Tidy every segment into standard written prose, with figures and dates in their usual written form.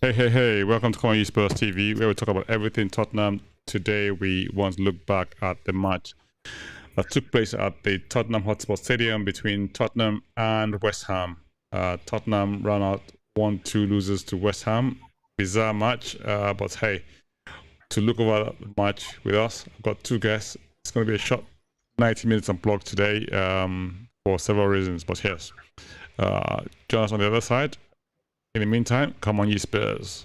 Hey, welcome to Cardioid Spurs TV, where we talk about everything Tottenham. Today, we want to look back at the match that took place at the Tottenham Hotspur Stadium between Tottenham and West Ham. Tottenham ran out 1-2 losers to West Ham. Bizarre match, but hey, to look over the match with us, I've got two guests. It's going to be a short 90 minutes unplugged today for several reasons, but yes. Join us on the other side. In the meantime, come on, ye Spurs.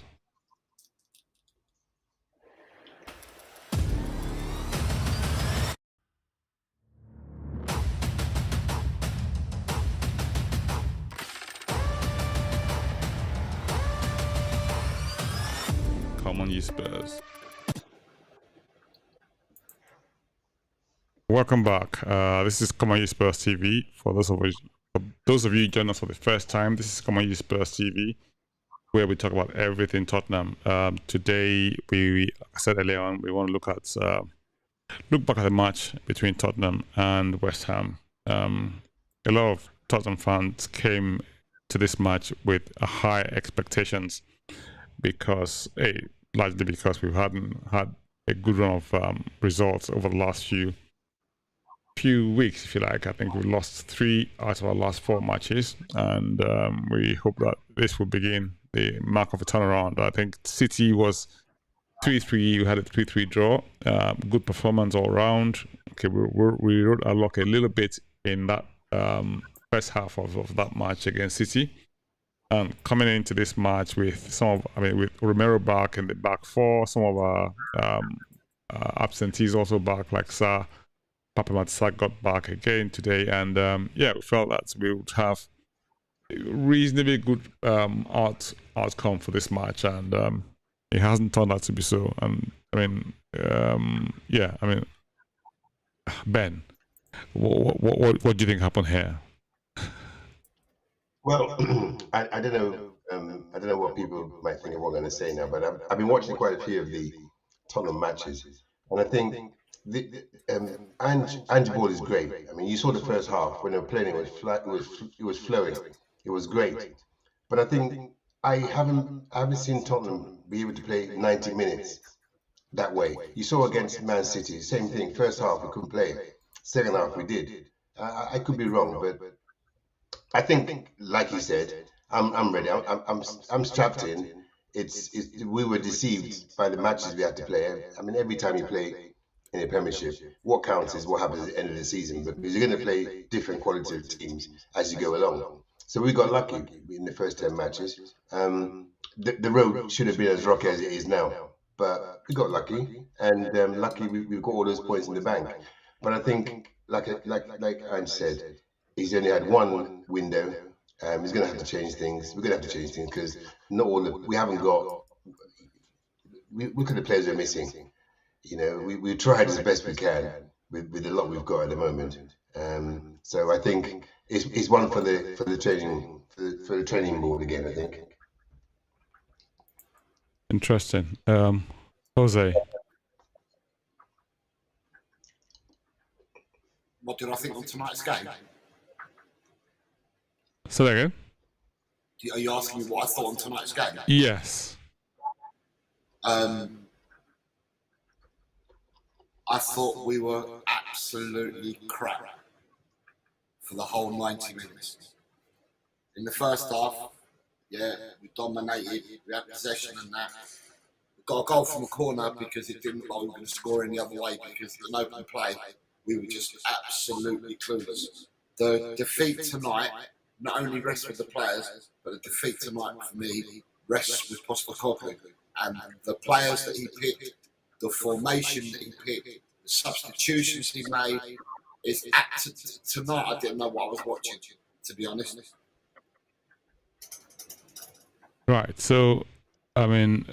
Come on, ye Spurs. Welcome back. This is Come on, ye Spurs TV. For those of you joining us for the first time, this is Come on, ye Spurs TV, where we talk about everything Tottenham. Today, I said earlier on, we want to look back at the match between Tottenham and West Ham. A lot of Tottenham fans came to this match with high expectations largely because we hadn't had a good run of results over the last few weeks, if you like. I think we lost 3 out of our last 4 matches, and we hope that this will begin the mark of a turnaround. I think City was 3-3. We had a 3-3 draw. Good performance all round. Okay, we rode our luck a little bit in that first half of that match against City. And coming into this match with with Romero back in the back 4, some of our absentees also back, like Papa Matsak got back again today, and we felt that we would have a reasonably good outcome for this match, and it hasn't turned out to be so. And Ben, what do you think happened here? Well, I don't know. I don't know what people might think of what I'm going to say now, but I've been watching quite a few of the Tottenham matches, and I think Ange ball is great. I mean, you saw the first half when they were playing; it was flat, it was flowing, it was great. But I think I haven't seen Tottenham be able to play 90 minutes that way. You saw against Man City, same thing. First half we couldn't play. Second half we did. I could be wrong, but I think, like you said, I'm ready. I'm strapped in. We were deceived by the matches we had to play. I mean, every time you play in a Premiership, what counts is what happens at the end of the season. But because you're going to play different quality of teams as you go along. So we got lucky in the first 10 matches. The road should have been as rocky as it is now, but we got lucky, and lucky we've got all those points in the bank. But I think, like Ange said, he's only had one window. He's going to have to change things. We're going to have to change things because not all we haven't got. Look at the players we're missing. You know, we tried as best we can with the lot we've got at the moment. So I think it's one for the training board again. I think. Interesting, Jose. What did I think on tonight's game? Say that again. Are you asking me what I thought on tonight's game? Yes. I thought we were absolutely crap for the whole 90 minutes. In the first half, we dominated, we had possession and that. We got a goal from a corner because it didn't look like we were going to score any other way because in open play, we were just absolutely clueless. The defeat tonight not only rests with the players, but the defeat tonight for me rests with Postecoglou. And the players that he picked, the formation that he picked, the substitutions he made, tonight I didn't know what I was watching, to be honest. Right, so, I mean,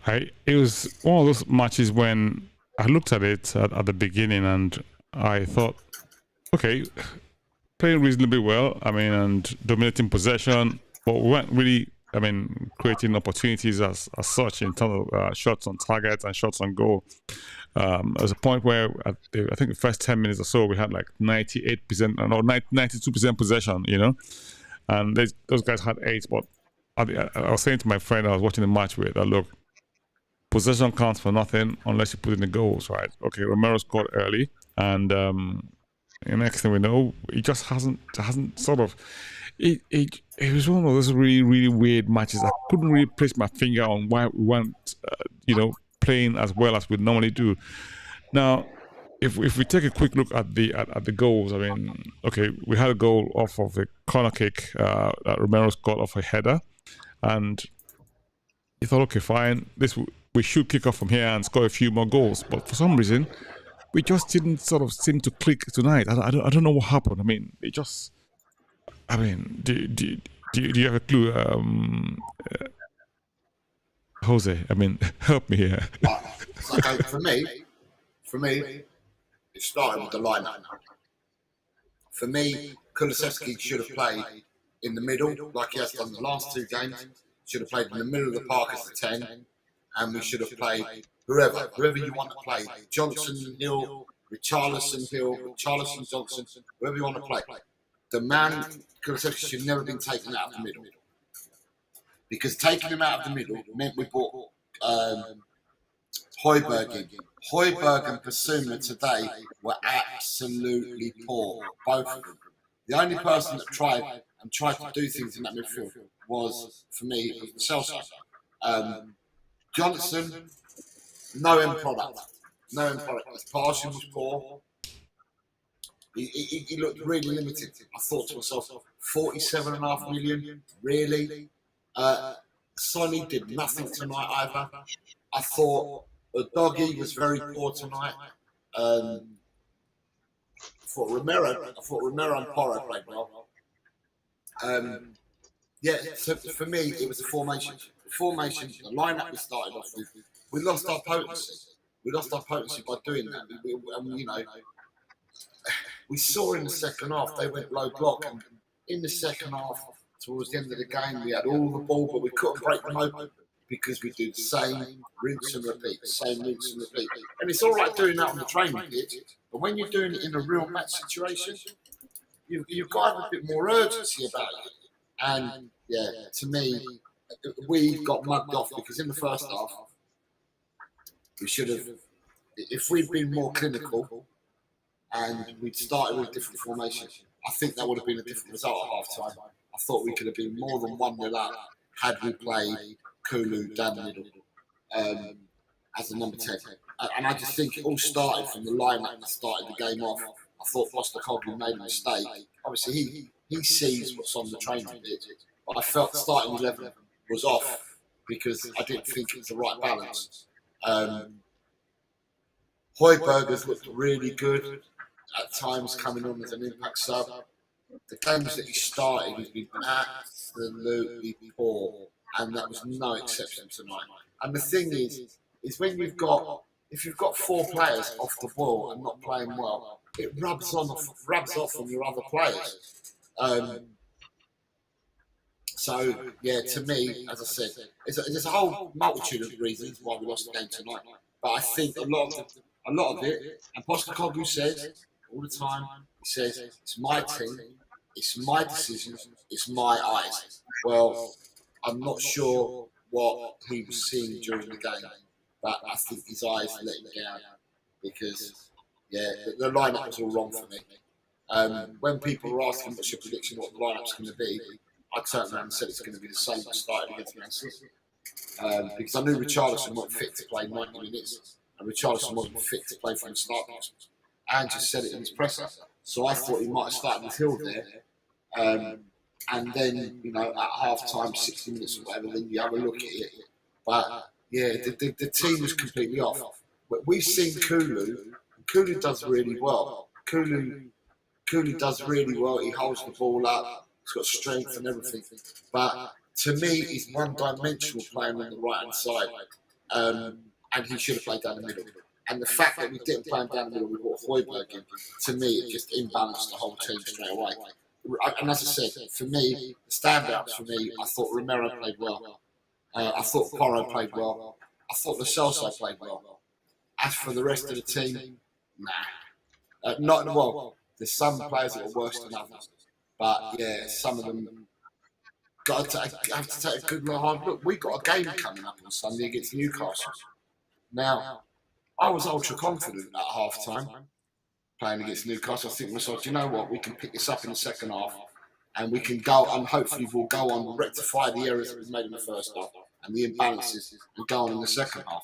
it was one of those matches when I looked at it at the beginning and I thought, okay, playing reasonably well, and dominating possession, but we weren't really, creating opportunities as such in terms of shots on target and shots on goal. There's a point where I think the first 10 minutes or so we had like 98% or 92% possession, and those guys had 8, but I was saying to my friend I was watching the match with that, look, possession counts for nothing unless you put in the goals, right? Okay, Romero scored early, and the next thing we know, it just hasn't sort of. It was one of those really weird matches. I couldn't really place my finger on why we weren't, playing as well as we normally do. Now, if we take a quick look at the goals, I mean, okay, we had a goal off of a corner kick that Romero scored off a header, and you thought, okay, fine, we should kick off from here and score a few more goals. But for some reason, we just didn't sort of seem to click tonight. I don't know what happened. I mean, it just. I mean, do you have a clue, Jose? I mean, help me here. Okay, for me, it started with the lineup. For me, Kulusevski should have played in the middle, like he has done the last two games. Should have played in the middle of the park as the 10, and we should have played whoever you want to play. Johnson, Hill, Richarlison, Johnson, whoever you want to play. The man, Kulusevski, should never have been taken out of the middle. Because taking him out of the middle meant we brought Højbjerg in. Højbjerg and Basuma today were absolutely poor, both of them. The only person that tried to do things in that midfield was, for me, Celso. Johnson, no end product. His passing was poor. He looked really limited. I thought to myself, 47.5 million, really? Sonny did nothing tonight either. I thought Doggy was very poor tonight. I thought Romero and Porro played well. So for me, it was the formation. The lineup we started off with, we lost our potency. By doing that. We saw in the second half they went low block, and in the second half, towards the end of the game, we had all the ball, but we couldn't break them open because we do the same rinse and repeat. And it's all right doing that on the training pitch, but when you're doing it in a real match situation, you've got to have a bit more urgency about it. And yeah, to me, we got mugged off because in the first half, we should have, if we'd been more clinical and we'd started with a different formation, I think that would have been a different result at half time. I thought we could have been more than 1-0 up had we played Kulu down the middle as a number 10. And I just think it all started from the lineup that started the game off. I thought Postecoglou made a mistake. Obviously, he sees what's on the training pitch, but I felt the starting 11 was off because I didn't think it was the right balance. Højbjerg looked really good at times coming on as an impact sub. The games that he started, he's been absolutely poor, and that was no exception tonight. And the thing is when you've got 4 players off the ball and not playing well, it rubs off on your other players. So yeah, to me, as I said, there's a whole multitude of reasons why we lost the game tonight. But I think a lot of it, and Postecoglou says all the time, he says, it's my team, it's my decision, it's my eyes. Well, I'm not sure what he was seeing during the game, but I think his eyes let him down because, yeah, the lineup was all wrong for me. When people were asking what's your prediction, what the lineup's going to be, I turned around and said it's going to be the same that started against Man City. Because I knew Richarlison wasn't fit to play 90 minutes, and Richarlison wasn't fit to play from the start. And just said it in his presser. So I thought he might have started with Hill there. And then, at half time, 60 minutes or whatever, then you have a look at it. But yeah, the team was completely off. But we've seen Kulu. Kulu does really well. Kulu does really well. He holds the ball up. He's got strength and everything. But to me, he's one-dimensional playing on the right-hand side. And he should have played down the middle. And the fact that we didn't play him down the middle, we brought Højbjerg in, to me, it just imbalanced the whole team straight away. And as I said, for me, the standouts for me, I thought Romero played well. I thought Porro played well. I thought Lo Celso played well. As for the rest of the team, nah. Not well. There's some players that are worse than others. But yeah, some of them have to take a good hard look. We got a game coming up on Sunday against Newcastle. Now, I was ultra confident at half time playing against Newcastle. I think to myself, do you know what? We can pick this up in the second half and we can go, and hopefully we'll go on, we'll rectify the errors that we made in the first half and the imbalances and go on in the second half.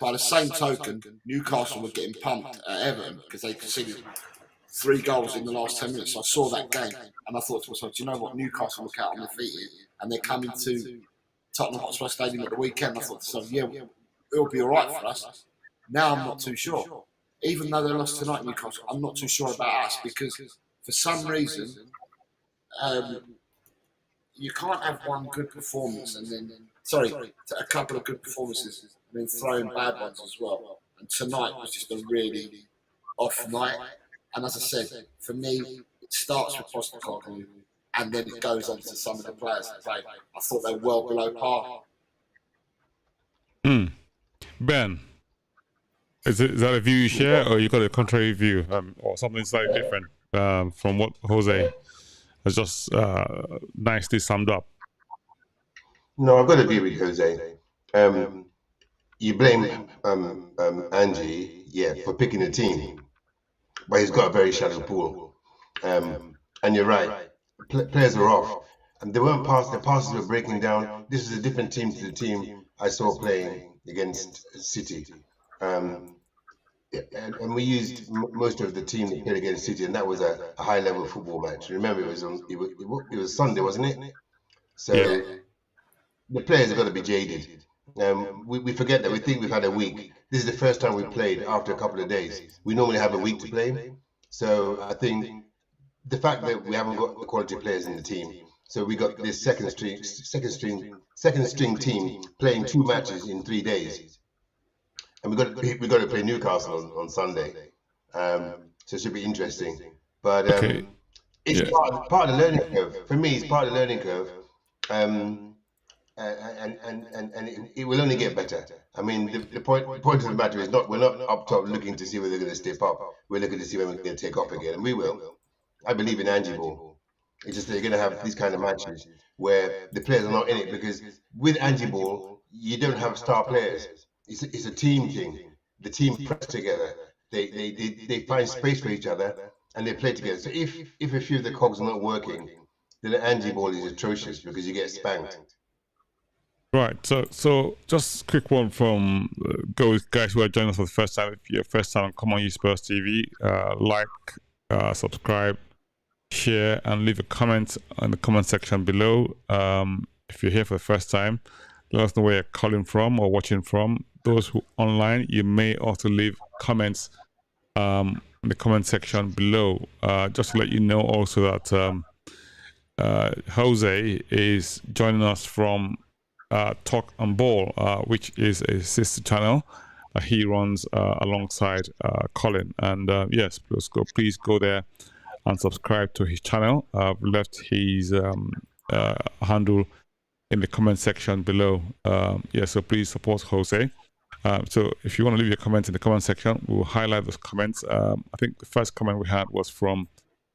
By the same token, Newcastle were getting pumped at Everton because they conceded 3 goals in the last 10 minutes. So I saw that game and I thought to myself, do you know what? Newcastle look out on their feet here, and they're coming to Tottenham Hotspur Stadium at the weekend. I thought to myself, yeah, it'll be all right for us. Now I'm not too sure. Even though they lost tonight, Newcastle, I'm not too sure about us because for some reason, you can't have one good performance and then, a couple of good performances and then throw in bad ones as well. And tonight was just a really off night. And as I said, for me, it starts with Postecoglou and then it goes on to some of the players that played. I thought they were well below par. Ben, is that a view you share, or you got a contrary view, or something slightly different from what Jose has just nicely summed up? No, I've got to agree with Jose. You blame Angie, for picking a team, but he's got a very shallow pool. And you're right, players are off, and they weren't passed. The passes were breaking down. This is a different team to the team I saw playing against City. And we used most of the team that played against City, and that was a high-level football match. Remember, it was Sunday, wasn't it? So the players have got to be jaded. We forget that. We think we've had a week. This is the first time we played after a couple of days. We normally have a week to play. So I think the fact that we haven't got the quality players in the team, so we got this second string team playing 2 matches in 3 days, and we got to play Newcastle on Sunday. So it should be interesting. But it's part of the learning curve. For me, it's part of the learning curve. And it will only get better. I mean, the point of the matter is we're not up top looking to see whether they're going to step up. We're looking to see when we're going to take off again, and we will. I believe in Angie Ball. It's just that you're going to have these kind of matches where the players are not in it, because with Angie Ball, you don't have star players. It's a team thing. The team press together. They find space for each other and they play together. So if a few of the cogs are not working, then the Angie Ball is atrocious because you get spanked. Right, so just a quick one from guys who are joining us for the first time. If you're first time on Come On You Spurs TV, like, subscribe, share, and leave a comment in the comment section below. If you're here for the first time, let us know where you're calling from or watching from. Those who online, you may also leave comments in the comment section below. Just to let you know also that Jose is joining us from Talk and Ball, which is a sister channel he runs alongside Colin. And yes, please go there and subscribe to his channel. I've left his handle in the comment section below. So please support Jose. So if you want to leave your comments in the comment section, we'll highlight those comments. I think the first comment we had was from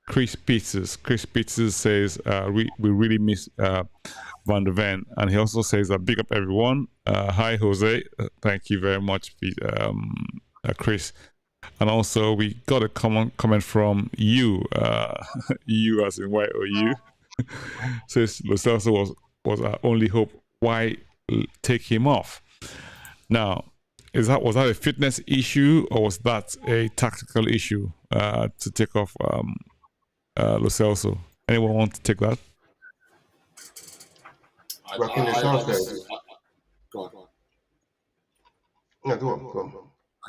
Chris Peters. Chris Peters says we really miss Van der Ven, and he also says big up everyone. Hi Jose, thank you very much, Chris. And also we got a comment from you, you as in YOU. Says Lo Celso was our only hope. Why take him off? Now, was that a fitness issue, or was that a tactical issue to take off Lo Celso? Anyone want to take that? Go on. No, go on.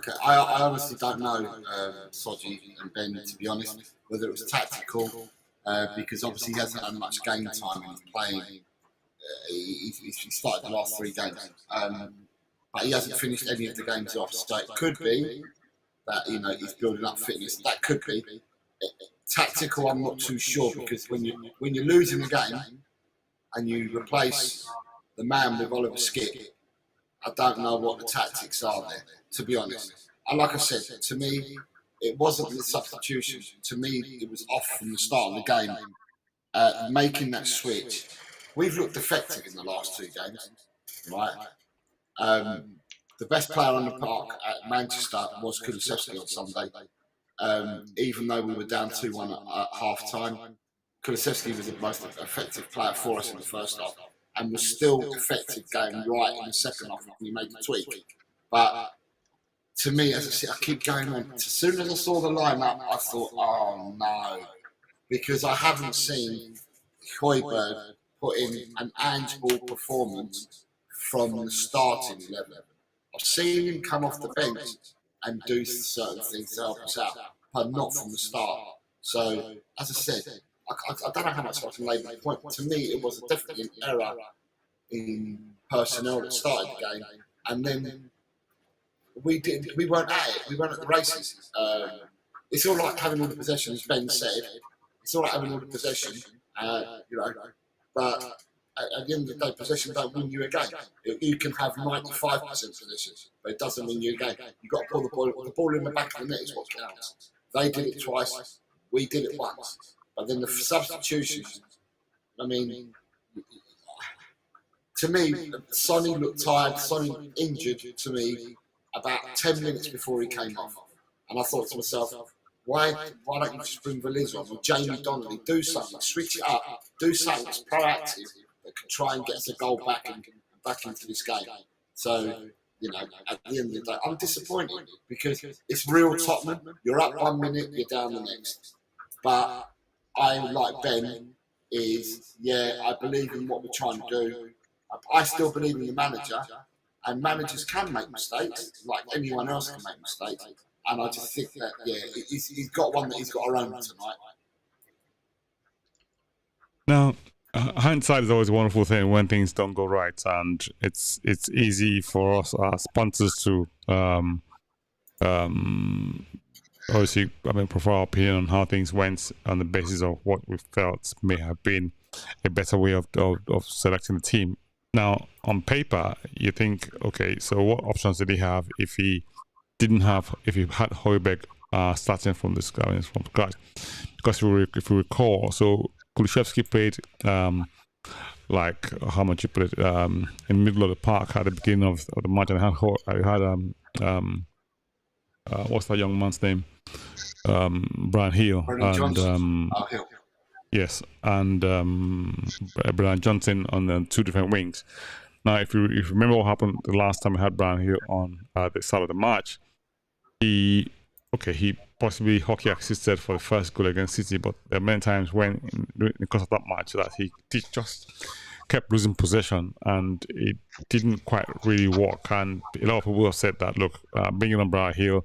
Okay, I honestly don't know, Soji and Ben, to be honest, whether it was tactical, because obviously he hasn't had much game time and he's playing. He started the last 3 games, but he hasn't finished any of the games off. So it could be that he's building up fitness. That could be tactical. I'm not too sure, because when you're losing the game and you replace the man with Oliver Skip, I don't know what the tactics are there, to be honest. And like I said, to me, it wasn't the substitution. To me, it was off from the start of the game. Making that switch we've looked effective in the last 2 games, right? The best player on the park at Manchester was Kulusevski on Sunday. Even though we were down 2-1 at half time, Kulusevski was the most effective player for us in the first half and was still effective going right in the second half when we made the tweak. But to me, as I said, I keep going on. As soon as I saw the lineup, I thought, oh no, because I haven't seen Højbjerg put in an Ange-ball performance from the starting 11. I've seen him come off the bench and do certain things to help us out, but not from the start. So, as I said, I don't know how much I can labour the point. To me, it was definitely an error in personnel that started the game, and then we weren't at it. We weren't at the races. It's all right having all the possession, as Ben said. It's all right having all the possession, but at the end of the day, possession don't win you a game. You can have 95% possession, but it doesn't win you a game. You've got to pull the ball in the back of the net is what counts. They did it twice, we did it once. But then the substitutions, I mean, to me, Sonny looked tired, Sonny injured to me about 10 minutes before he came off. And I thought to myself, why don't you just bring Valiz on or Jamie Donnelly, do something, switch it up, do something that's proactive that can try and get us a goal back into this game. So, at the end of the day, I'm disappointed because it's real Tottenham. You're up 1 minute, you're down the next. But I, like Ben, I believe in what we're trying to do. I still believe in the manager, and managers can make mistakes, like anyone else can make mistakes. And I just think that, he's got one that he's got to own tonight. Now, hindsight is always a wonderful thing when things don't go right, and it's easy for us as sponsors to obviously, provide our opinion on how things went on the basis of what we felt may have been a better way of selecting the team. Now, on paper, you think, okay, so what options did he have if he had Højbjerg starting from scratch? Because if we recall, so Kulusevski played like how much he played in the middle of the park at the beginning of the match, and I had what's that young man's name? Brian Hill and Hill. Yes, and Brian Johnson on the 2 different wings. Now, if you remember what happened the last time we had Brian Hill on the start of the match, he possibly hockey assisted for the first goal against City, but there are many times when in the course of that match that he just kept losing possession and it didn't quite really work. And a lot of people have said that, look, bringing on Brian Hill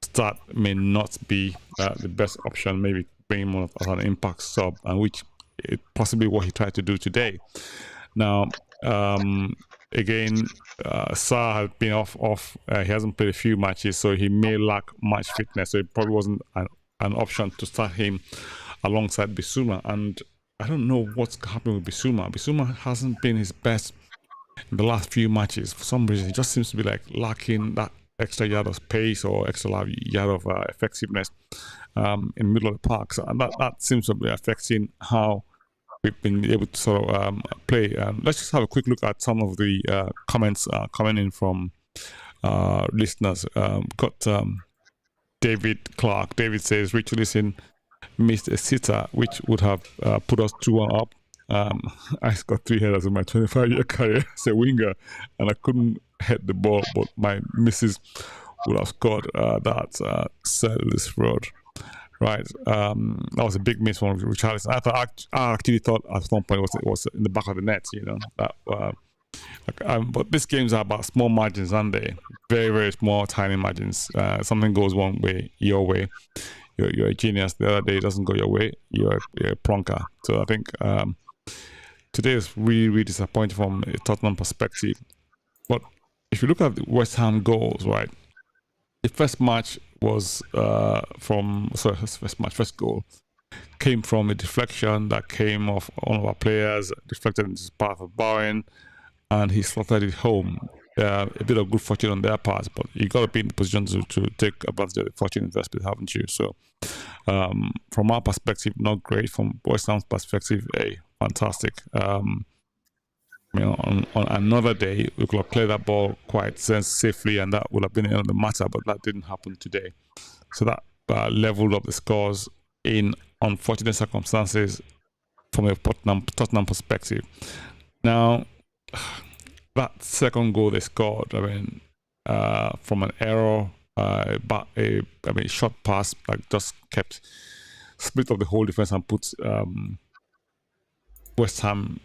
start may not be the best option, maybe bring him on as an impact sub, and which is possibly what he tried to do today. Now, again, Sarr has been off. He hasn't played a few matches, so he may lack match fitness. So it probably wasn't an option to start him alongside Bissouma. And I don't know what's happening with Bissouma. Bissouma hasn't been his best in the last few matches. For some reason, he just seems to be like lacking that extra yard of pace or extra yard of effectiveness in the middle of the park. So, and that seems to be affecting how we've been able to sort of play. Let's just have a quick look at some of the comments coming in from listeners. Got David Clark. David says, Richarlison missed a sitter, which would have put us 2-1 up. I got 3 headers in my 25-year career as a winger, and I couldn't hit the ball, but my missus would have scored that Sellis Road. Right, that was a big miss from Richarlison. I actually thought at one point it was in the back of the net, but these games are about small margins, aren't they? Very, very small, tiny margins. Something goes one way, your way, you're a genius. The other day it doesn't go your way, you're a plonker. So I think today is really, really disappointing from a Tottenham perspective. But if you look at the West Ham goals, right, the first match was first goal came from a deflection that came off one of our players, deflected into the path of Bowen, and he slotted it home. A bit of good fortune on their part, but you got to be in the position to take advantage of the fortune investment, haven't you? So, from our perspective, not great. From West Ham's perspective, fantastic. I mean, on another day, we could have played that ball quite safely, and that would have been the end of the matter, but that didn't happen today. So that leveled up the scores in unfortunate circumstances from a Tottenham perspective. Now, that second goal they scored, I mean, from an error, but short pass that just kept split up the whole defense and put West Ham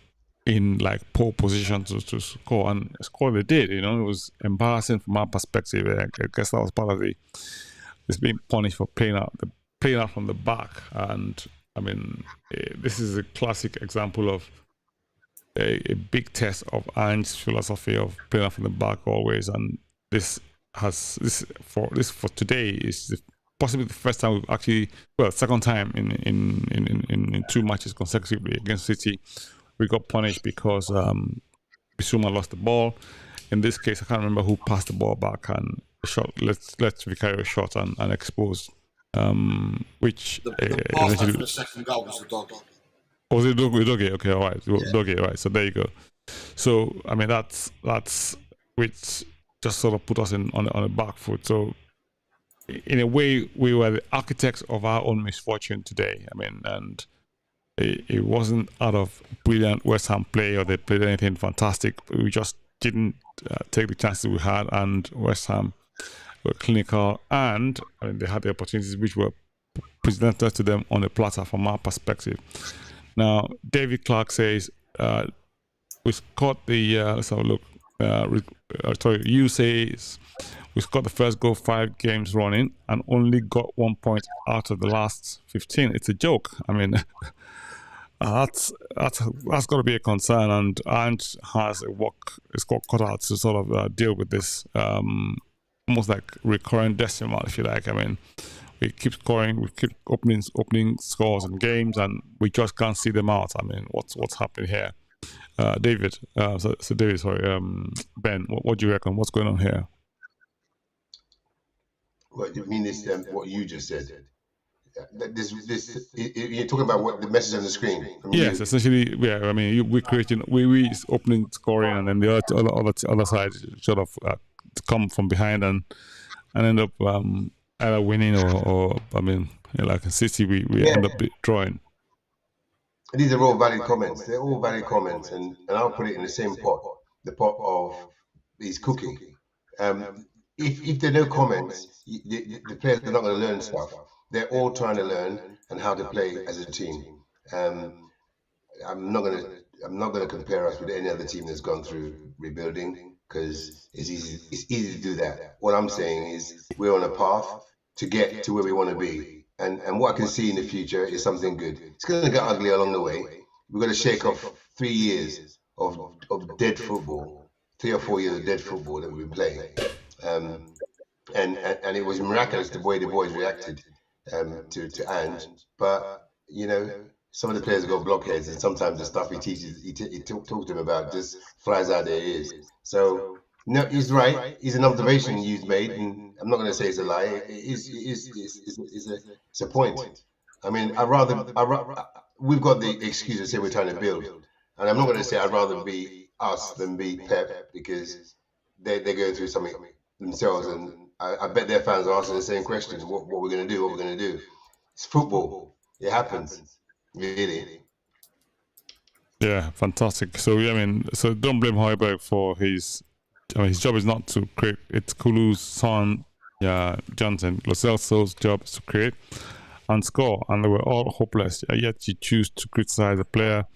in like pole position to score, and score they did. You know, it was embarrassing from our perspective. I guess that was part of it's being punished for playing out from the back. And I mean, this is a classic example of a big test of Ange's philosophy of playing out from the back always. And this for today is possibly the first time we've actually, second time in 2 matches consecutively against City, we got punished because Bissouma lost the ball. In this case, I can't remember who passed the ball back and shot. Let's Vicario shot and exposed, which the pass for the second goal was the dog. Was it Doggy? Okay, all right, yeah. Doggy, right. So there you go. So I mean, that's which just sort of put us on a back foot. So in a way, we were the architects of our own misfortune today. I mean, and it wasn't out of brilliant West Ham play or they played anything fantastic. We just didn't take the chances we had, and West Ham were clinical, and I mean, they had the opportunities which were presented to them on a platter from our perspective. Now, David Clark says, we scored the, let's have a look. You says, we scored the first goal 5 games running and only got 1 point out of the last 15. It's a joke. I mean, that's got to be a concern, and Ange has it's got cut out to sort of deal with this almost like recurrent decimal, if you like. I mean, we keep scoring, we keep opening scores and games, and we just can't see them out. I mean, what's happening here? David, David, sorry, Ben, what do you reckon? What's going on here? Well, you mean this? What you just said? You're talking about what the message on the screen? Yes, essentially. Yeah, I mean, we're creating, we opening scoring, and then the other side sort of come from behind and end up either winning or I mean, like in City, we end up drawing. These are all valid comments. They're all valid comments, and I'll put it in the same pot, the pot of his cooking. If there are no comments, the players are not going to learn stuff. They're all trying to learn and how to play as a team. I'm not going to compare us with any other team that's gone through rebuilding, because it's easy to do that. What I'm saying is we're on a path to get to where we want to be. And what I can see in the future is something good. It's going to get ugly along the way. We're going to shake off 3 years of dead football, 3 or 4 years of dead football that we've been playing. And it was miraculous the way the boys reacted to Ange. But, you know, some of the players have got blockheads, and sometimes the stuff he teaches, he talks to them about just flies out their ears. So, no, he's right. It's an observation you've made, and I'm not going to say it's a lie. It's a point. I mean, we've got the excuse to say we're trying to build, and I'm not going to say I'd rather be us than be Pep, because they're going through something themselves, and I bet their fans are asking the same question: what we're going to do? What we're going to do? It's football. It happens, really. Yeah, fantastic. So I mean, so don't blame Højbjerg for his job is not to create. It's Kulu's son, Johnson, Lo Celso's job is to create and score, and they were all hopeless. Yet you choose to criticize a player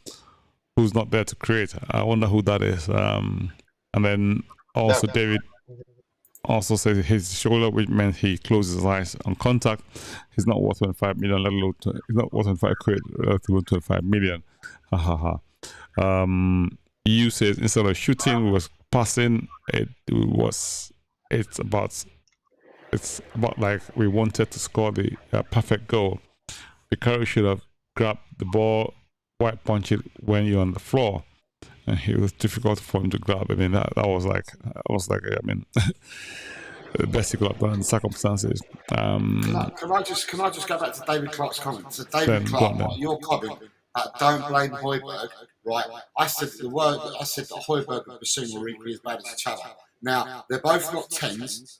who's not there to create. I wonder who that is. And then also David also says his shoulder, which meant he closes his eyes on contact. He's not worth 25 million, let alone he's not worth 25 quid, let alone 25 million. Ha ha ha. You says instead of shooting, we was passing. It's about like we wanted to score the perfect goal. Vicario should have grabbed the ball, white punch it when you're on the floor, and it was difficult for him to grab. I mean, that was like I mean, the best he could have done in the circumstances. Can I just go back to David Clark's comment? So David Clark, your comment Don't blame Højbjerg, right? I said that Højbjerg and Basuma were equally as bad as each other. Now, they're both not 10s.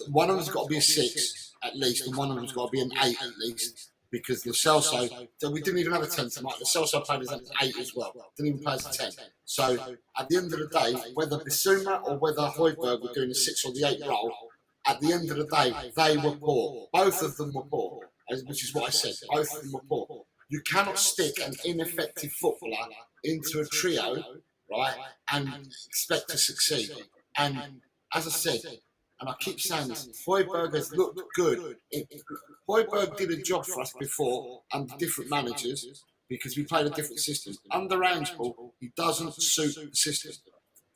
One of them's got to be a 6 at least, and one of them's got to be an 8 at least. Because Lo Celso, we didn't even have a 10 tonight. Lo Celso played as an 8 as well. Didn't even play as a 10. So at the end of the day, whether Basuma or whether Højbjerg were doing the 6 or the 8 role, at the end of the day, they were poor. Both of them were poor, which is what I said. Both of them were poor. You cannot stick an ineffective footballer into a trio, right, and expect to succeed. And as I said, and I keep saying this, Højbjerg has looked good. Højbjerg did a job for us before under different managers because we played a different system. Under Angel, he doesn't suit the system.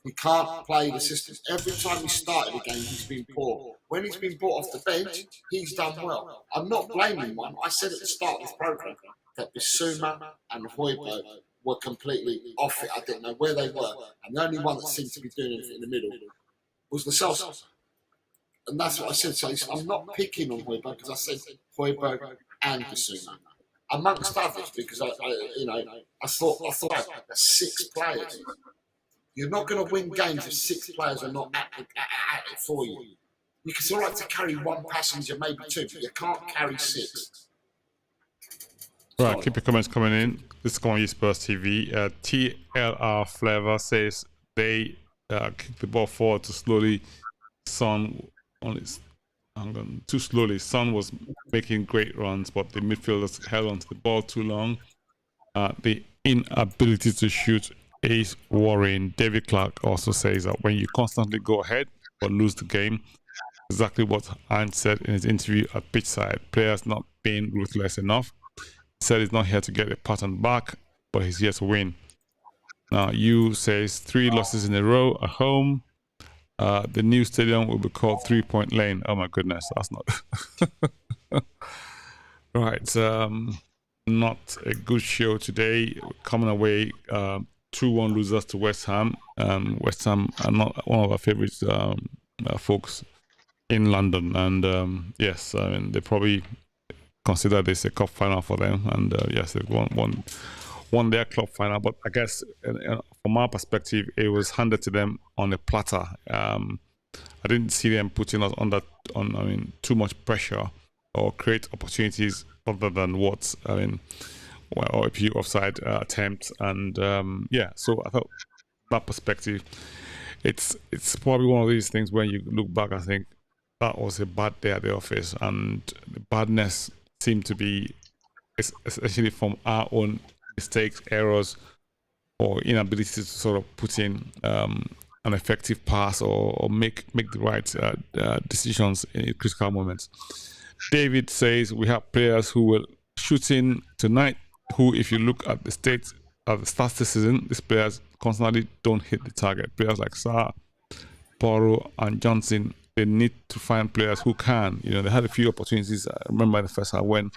He can't play the system. Every time he started a game, he's been poor. When he's been brought off the bench, he's done well. I'm not blaming one. I said at the start of this programme that Basuma and Højbjerg were completely off it. I didn't know where they were. And the only one that seemed to be doing anything in the middle was Lo Celso. And that's what I said. So I'm not picking on Højbjerg because I said Højbjerg and Basuma, amongst others, because I thought 6 players. You're not going to win games if 6 players are not at it for you. It's all right to carry 1 passenger, maybe 2, but you can't carry 6. Right, keep your comments coming in. This is coming on Spurs TV. TLR Flavor says they kicked the ball forward too slowly. Son too slowly. Son was making great runs, but the midfielders held onto the ball too long. The inability to shoot is worrying. David Clark also says that when you constantly go ahead but lose the game, exactly what Ant said in his interview at pitchside, players not being ruthless enough. He said he's not here to get a pat on the back, but he's here to win. Now, you says 3 losses in a row at home. The new stadium will be called 3 Point Lane. Oh my goodness, that's not right. Not a good show today. Coming away 2-1 losers to West Ham. West Ham are not one of our favorite folks in London, and yes, I mean they probably consider this a cup final for them, and yes, they've won their club final. But I guess from our perspective, it was handed to them on a platter. I didn't see them putting us under too much pressure or create opportunities other than what or a few offside attempts, and yeah. So I thought that perspective, it's probably one of these things when you look back, I think that was a bad day at the office, and the badness seemed to be essentially from our own mistakes, errors, or inability to sort of put in an effective pass or make the right decisions in critical moments. David says we have players who were shooting tonight who, if you look at the stats of the start of the season, these players constantly don't hit the target. Players like Sarr, Porro, and Johnson, they need to find players who can. You know, they had a few opportunities. I remember in the first half when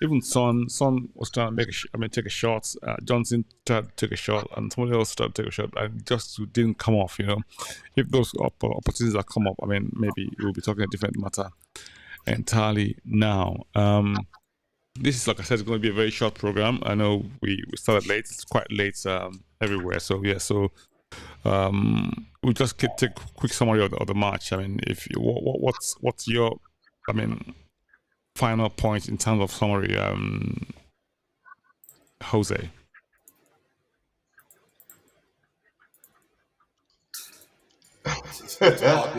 even Son was trying to take a shot. Johnson tried to take a shot, and somebody else tried to take a shot, and it just didn't come off. You know, if those opportunities that come up, I mean, maybe we'll be talking a different matter entirely now. This is, like I said, it's going to be a very short program. I know we started late. It's quite late everywhere. So yeah, we'll just take a quick summary of the match. I mean, what's your final point in terms of summary, Jose? It's part of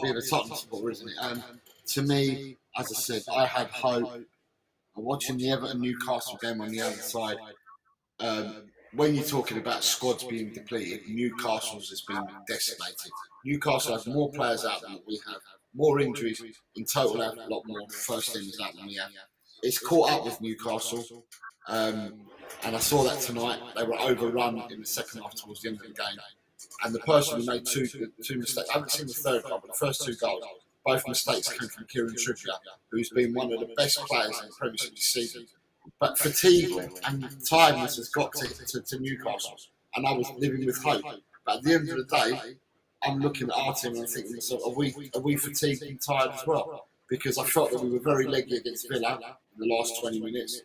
being a Tottenham supporter, isn't it? To me, as I said, I had hope. Watching the Everton Newcastle game on the other side, when you're talking about squads being depleted, Newcastle's has been decimated. Newcastle has more players out than we have, more injuries in total, have a lot more first teamers out than we have. It's caught up with Newcastle, and I saw that tonight. They were overrun in the second half towards the end of the game, and the person who made two mistakes, I haven't seen the third goal, but the first 2 goals, both mistakes came from Kieran Trippier, who's been one of the best players in the Premiership this season. But fatigue and tiredness has got to Newcastle, and I was living with hope. But at the end of the day, I'm looking at our team and I'm thinking to myself, are we fatigued and tired as well? Because I felt that we were very leggy against Villa in the last 20 minutes.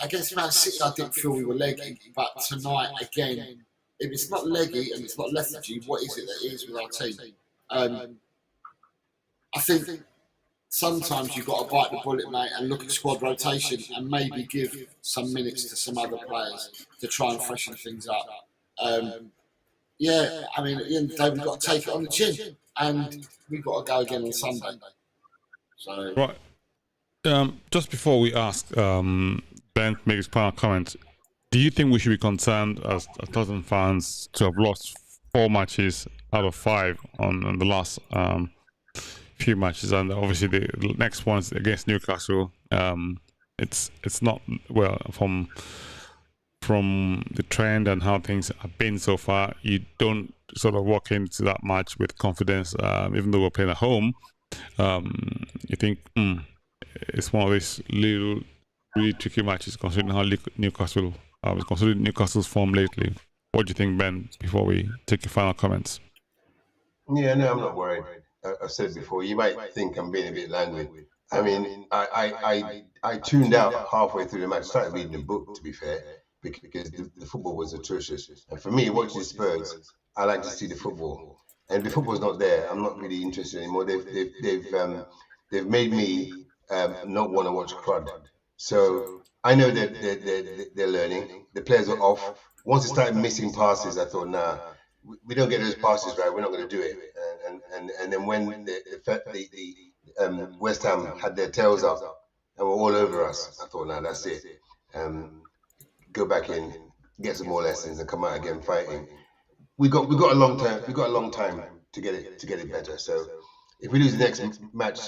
Against Man City, I didn't feel we were leggy, but tonight, again, if it's not leggy and it's not lethargy, what is it that is with our team? I think sometimes you've got to bite the bullet, mate, and look at squad rotation and maybe give some minutes to some other players to try and freshen things up. Yeah, I mean, at the end of the day, we've got to take it on the chin, and we've got to go again on Sunday. So, right. Just before we ask Ben to make his final comment, do you think we should be concerned as Tottenham fans to have lost 4 matches out of 5 on the last few matches, and obviously the next one's against Newcastle? It's not well from the trend and how things have been so far. You don't sort of walk into that match with confidence, even though we're playing at home. You think it's one of these little really tricky matches, considering how Newcastle was considering Newcastle's form lately. What do you think, Ben, before we take your final comments? Yeah, no, I'm not worried. I've said before, you might think I'm being a bit languid. I mean, I tuned out halfway through the match, started reading the book, to be fair, because the football was atrocious. And for me, watching Spurs, I like to see the football. And if the football's not there, I'm not really interested anymore. They've made me not want to watch crud. So I know that they're learning. The players are off. Once they started missing passes, I thought, nah, we don't get those passes right. We're not going to do it. And then when the West Ham had their tails up and were all over us, I thought, nah, that's it. Go back in, get some more lessons, and come out again fighting. We got a long time. We got a long time to get it better. So if we lose the next match,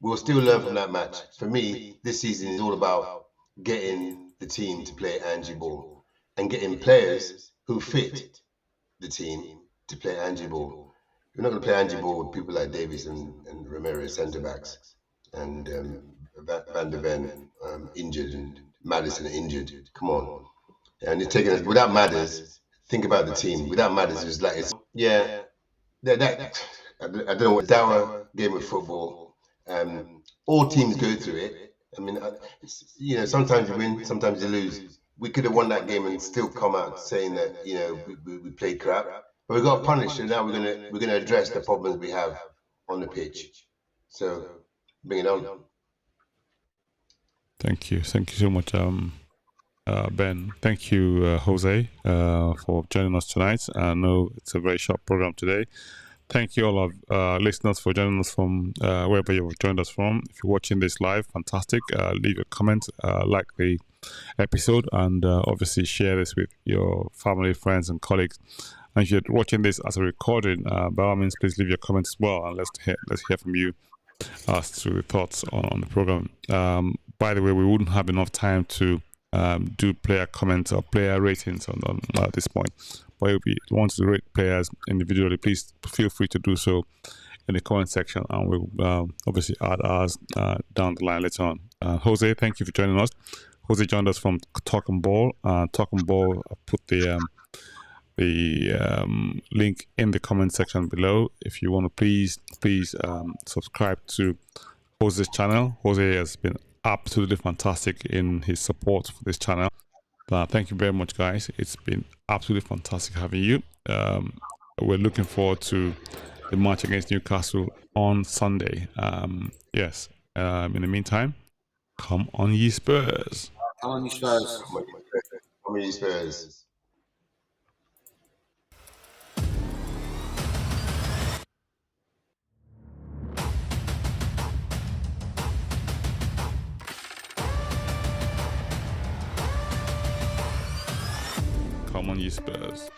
we'll still learn from that match. For me, this season is all about getting the team to play Angie ball and getting players who fit the team to play Angie ball. We're not going to play Angie ball with people like Davies and Ramirez centre backs, and Van der Ven injured, and Maddison injured. Come on, and it's taking us without Madders. Think about the team. Without Madders, it's like I don't know what dour game of football. All teams go through it. I mean, sometimes you win, sometimes you lose. We could have won that game and still come out saying that we played crap. But we got punished, and now we're gonna address the problems we have on the pitch. So bring it on. Thank you so much, Ben. Thank you, Jose, for joining us tonight. I know it's a very short program today. Thank you all our listeners for joining us from wherever you've joined us from. If you're watching this live, fantastic. Leave a comment, like the episode, and obviously share this with your family, friends, and colleagues. And if you're watching this as a recording, by all means, please leave your comments as well, and let's hear from you as to the thoughts on the program. By the way, we wouldn't have enough time to do player comments or player ratings on at this point. But if you want to rate players individually, please feel free to do so in the comment section, and we'll obviously add ours down the line later on. Jose, thank you for joining us. Jose joined us from Talking Ball. Talking Ball, I put the link in the comment section below. If you want to please subscribe to Jose's channel. Jose has been absolutely fantastic in his support for this channel. Thank you very much, guys. It's been absolutely fantastic having you. We're looking forward to the match against Newcastle on Sunday. Yes. In the meantime, come on, ye Spurs. Come on, you Spurs. Come on, you Spurs. Come on, ye Spurs.